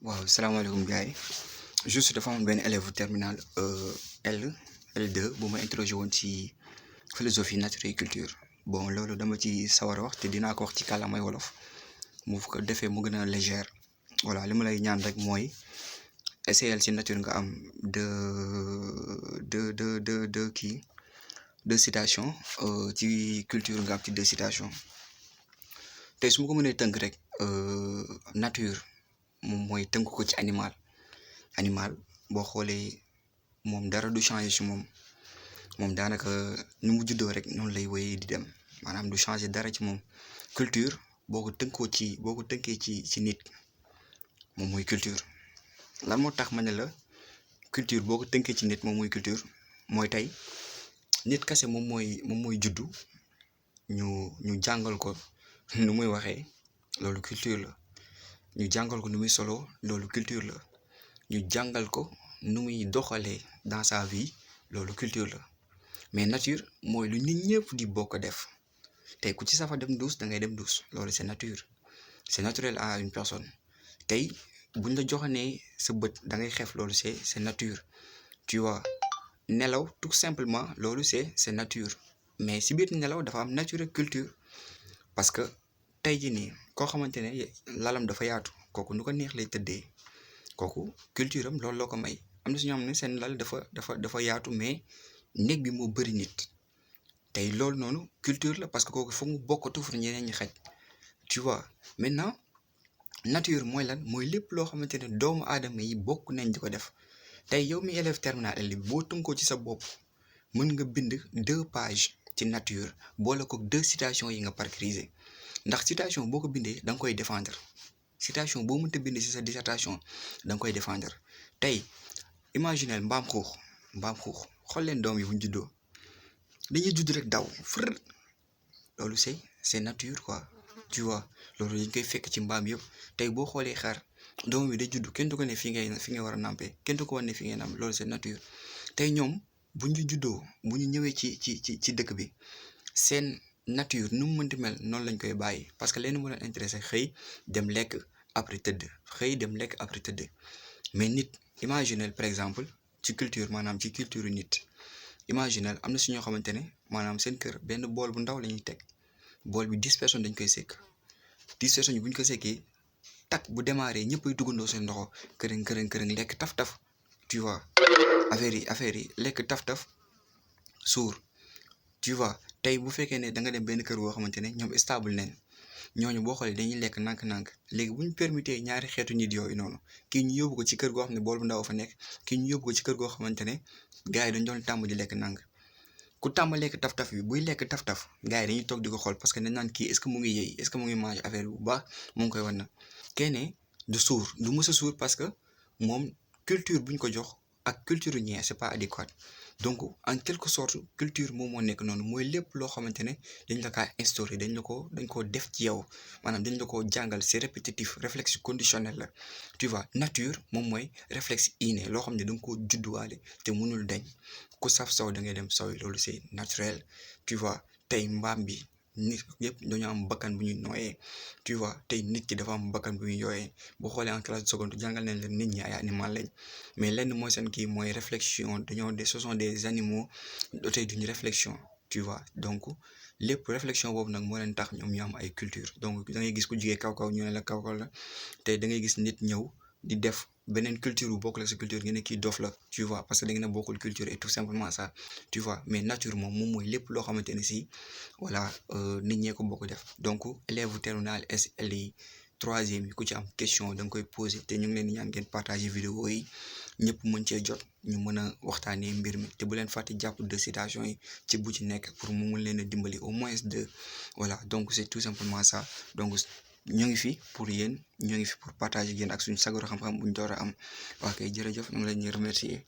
waaw salaamaaleykum gars yi juste dafa am benn élève terminal L2 bu ma interrogé woon ci philosophie nature et culture bon loolu dama ci sawar a wax te dinaa ko wax ci kàllaamay wolof mu ko defee mu gën a légère voilà li ma lay ñaan rek mooy essayel ci nature nga am deux citations ci culture nga am ci deux citations tey su ma ko mënee tënk rek nature moom mooy tënk ko ci animal boo xoolee moom dara du changer ci moom daanaka nu mu juddoo rek noonu lay wéyee di dem maanaam du changer dara ci moom. Culture boo ko tënkee ci nit moom mooy culture. lan moo tax ma ne la culture boo ko tënkee ci nit moom mooy culture mooy tey nit kese moom mooy juddu ñu jàngal ko nu muy waxee loolu culture la. ñu jàngal ko nu muy solo loolu culture la. ñu jàngal ko nu muy doxalee dans sa vie loolu culture la. mais nature mooy lu nit ñëpp di bokk def tey ku ci safa dem douche da ngay dem douche loolu c'est nature, c'est naturel à une personne. tey buñ la joxanee sa bët da ngay xef loolu c'est nature, tu vois. nelaw tout simplement loolu c'est nature. mais si biir nelaw dafa am nature ak culture parce que tey jii nii koo xamante ne lalam dafa yaatu kooku nu ko neex lay tëddee kooku culture am loolu loo ko may. am na si ñoo xam ne seen lal dafa yaatu mais néeg bi moo bëri nit tey loolu noonu culture la parce que kooku foog mu bokkatu fu ñeneen ñi xaj, tu vois. maintenant nature mooy lan mooy lépp loo xamante ne doomu aadama yi bokk nañ di ko def. tey yow mi élève terminal L bi boo tënkoo ci sa bopp mën nga bind 2 pages ci nature boole ko 2 citations yi nga parcuriser ndax citation boo ko bindee da nga koy défendre. citation boo mënta bind ci sa dissertation da nga koy défendre. tey imaginel mbaam xuux xool leen doom yi bu ñu juddoo dañuy judd rek daw fër loolu c'est nature quoi, tu vois. loolu dañ koy fekk ci mbaam yëpp. tey boo xoolee xar doom bi day judd kenn du ko ne fi nga war a nampé kenn du ko wane ne fi ngay namp loolu c'est nature. tey ñoom bu ñu juddoo bu ñu ñëwee ci dëkk bi seen nature nu mu mënti mel noonu lañ koy bàyyi parce que leen moo leen intéressé xëy dem lekk après tëdd. mais nit imaginel par exemple ci culture maanaam ci culture nit imaginel am na si ñoo xamante ne maanaam seen kër benn bool bu ndaw la ñuy teg bool bi 10 personnes dañ koy sekk 10 personnes yi bu ñu ko sekkee tak bu démarré ñëppay duggandoo seen ndoxo kërëng lekk taf tu vois. affaire yi lekk taf suur, tu vois. tey bu fekkee ne da nga dem benn kër goo xamante ne ñoom stable nañ ñooñu boo xoolee dañuy lekk nànk-nànk léegi bu ñu permettre ñaari xeetu nit yooyu noonu kii ñu yóbbu ko ci kër goo xam ne bool bu ndaw fa nekk kii ñu yóbbu ko ci kër goo xamante ne gars yi dañ doon tàmm di lekk nànk. ku tàmm lekk taf bi buy lekk taf gars yi dañuy toog di ko xool parce que dañ naan kii est-ce que mu ngi yëy est-ce que mu ngi manger affaire bu baax mu ngi koy wan na kenn du suur du mës a suur parce que moom culture buñ ko jox ak culture ñee c'est pas adéquat. donc en quelque sorte culture moom moo nekk noonu mooy lépp loo xamante ne dañ la kaa instauré dañ ko def ci yow maanaam dañ la ko jàngal c'est répétitif réflexe conditionnel la, tu vois. nature moom mooy réflexe inné loo xam ne da nga koo judduwaale te mënul dañ ku saf saw da ngay dem saw loolu c'est naturel, tu vois. tey mbaam bi nit yëpp dañoo am bakkan bu ñuy nooyee, tu vois. tey nit ki dafa am bakkan bu ñuy yooyee boo xoolee en classe de seconde jàngal nañ leen nit ñi ay animal lañ mais lenn mooy seen kii mooy réflexion ce sont des animaux dotés d'une réflexion, tu vois. donc lépp réflexion boobu nag moo leen tax ñoom ñu am ay culture. donc da ngay gis ku jugee kaw ñu ne la kaw la tey da ngay gis nit ñëw di def beneen culture bu bokkul ak sa culture ngeen ne kii dof la, tu vois, parce que da ngeen a bokkul culture et tout simplement ça, tu vois. mais nature moom mooy lépp loo xamante ne si voilà nit ñee ko bokk def. donc élève terminal SL yi 3e yi ku ci am question da nga koy poser te ñu ngi leen di ñaan ngeen partager vidéo yi ñëpp mën cee jot ñu mën a waxtaanee mbir mi te bu leen fàtte jàpp 2 citations yi ci bu ci nekk pour mu mën leen a dimbali au moins 2. voilà donc c'est tout simplement ça. donc ñoo ngi fi pour yéen ñoo ngi fi pour partager yéen ak suñu sagaru xam-xam buñ door a am. waa kay jërëjëf ñu ngi leen di remercier.